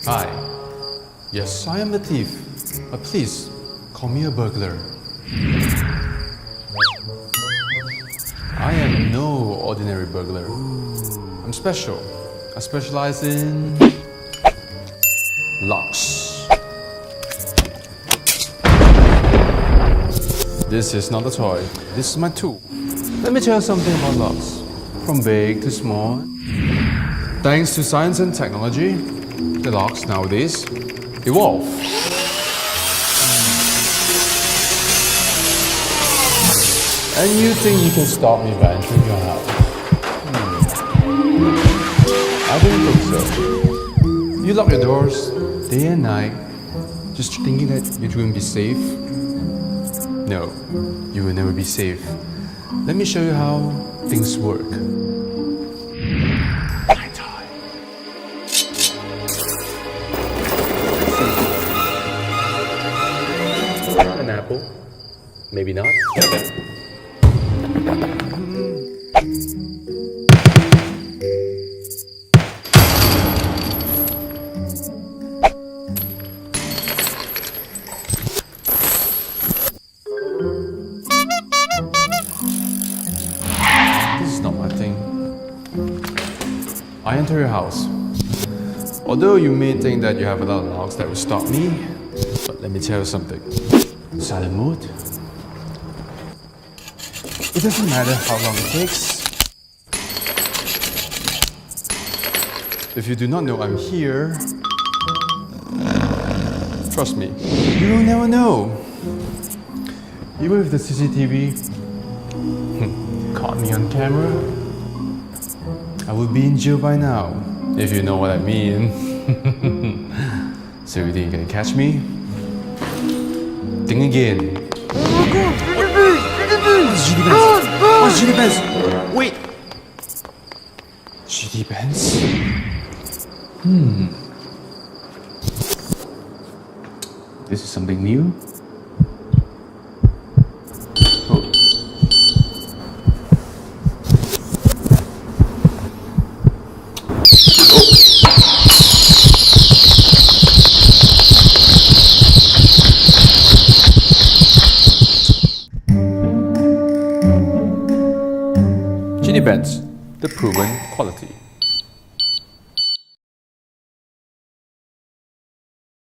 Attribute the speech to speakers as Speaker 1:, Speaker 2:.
Speaker 1: Hi. Yes, I am a thief. But please, call me a burglar. I am no ordinary burglar. I'm special. I specialize in locks. This is not a toy. This is my tool. Let me tell you something about locks. From big to small. Thanks to science and technology, the locks nowadays evolve. And you think you can stop me by entering your house? I don't think so. You lock your doors day and night, just thinking that you're going to be safe. No, you will never be safe. Let me show you how things work. An apple? Maybe not. This is not my thing. I enter your house. Although you may think that you have a lot of locks that will stop me, but let me tell you something. Silent mode. It doesn't matter how long it takes. If you do not know I'm here, trust me, you will never know. Even if the CCTV caught me on camera, I would be in jail by now, if you know what I mean. So you think you can catch me? Think again. What's GD Benz? Wait! GD Benz? This is something new? Oh. GD Benz, the proven quality.